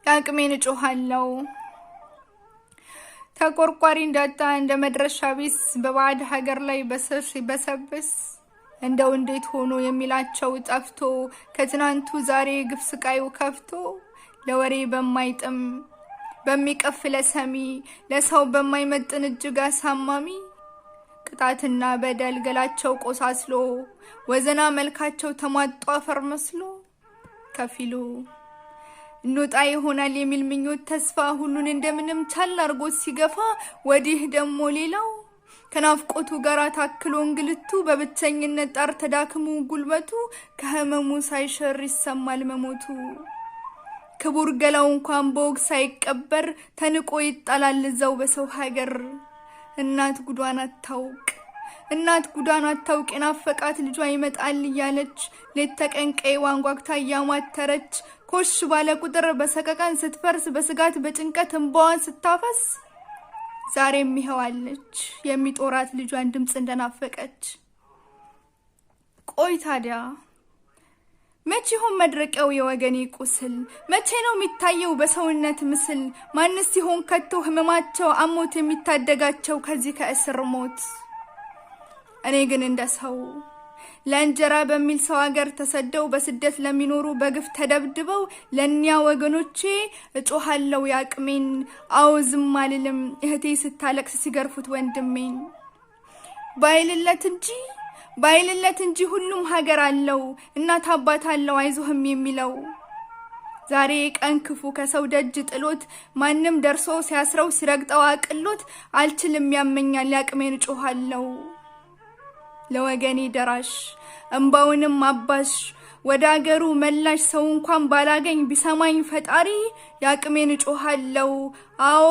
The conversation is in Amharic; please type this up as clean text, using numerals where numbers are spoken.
ያቅሜን እጮሃለሁ ተቆርቋሪ እንዳጣ እንደ መድረሻ ቢስ በባዕድ ሀገር ላይ በስር ሲበሰብስ እንደው እንዴት ሆኖ የሚላቸው ጠፍቶ ከትናንቱ ዛሬ ግፍ ስቃዩ ከፍቶ ለወሬ በማይጥም በሚቀፍ ለሰሚ ለሰው በማይመጥን እጅግ አሳማሚ ቅጣትና በደል ገላቸው ቆሳስሎ ወዘና መልካቸው ተሟጦ አፈር መስሎ ከፊሉ ኑጣ ይሆናል የሚል ምኞት ተስፋ ሁሉን እንደምንም ቻል አርጎት ሲገፋ ወዲህ ደሞ ሌላው ከናፍቆቱ ጋር ታክሎ እንግልቱ በብቸኝነት ጣር ተዳክሙ ጉልበቱ ከህመሙ ሳይሸር ይሰማል መሞቱ ክቡር ገላው እንኳን በወግ ሳይቀበር ተንቆ ይጣላል እዛው በሰው ሀገር እናት ጉዷን አታውቅ የናፈቃት ልጇ ይመጣል እያለች ሌት ተቀን ቀይ ዋንጓግታ እያማተረች ኮሽ ባለ ቁጥር በሰቀቀን ስትፈርስ በስጋት በጭንቀት እንባዋን ስታፈስ ዛሬም ይኸዋለች የሚጦራት ልጇን ድምጽ እንደናፈቀች። ቆይ ታዲያ መቼ ይሆን መድረቂያው የወገኔ ቁስል? መቼ ነው የሚታየው በሰውነት ምስል? ማንስ ይሆን ከቶ ህመማቸው አሞት የሚታደጋቸው ከዚህ ከእስር ሞት? እኔ ግን እንደሰው ለእንጀራ በሚል ሰው ሀገር ተሰደው በስደት ለሚኖሩ በግፍ ተደብድበው ለኒያ ወገኖቼ እጮሃለሁ ያቅሜን። አዎ ዝም አልልም እህቴ ስታለቅስ ሲገርፉት ወንድሜን። ባይልለት እንጂ ሁሉም ሀገር አለው እናት አባት አለው አይዞህም የሚለው። ዛሬ ቀን ክፉ ከሰው ደጅ ጥሎት ማንም ደርሶ ሲያስረው ሲረግጠው አቅሎት አልችልም ያመኛል ያቅሜን እጮሃለሁ ለወገኔ ደራሽ እንባውንም አባሽ ወደ አገሩ መላሽ ሰው እንኳን ባላገኝ ቢሰማኝ ፈጣሪ ያቅሜን እጮሃለሁ። አዎ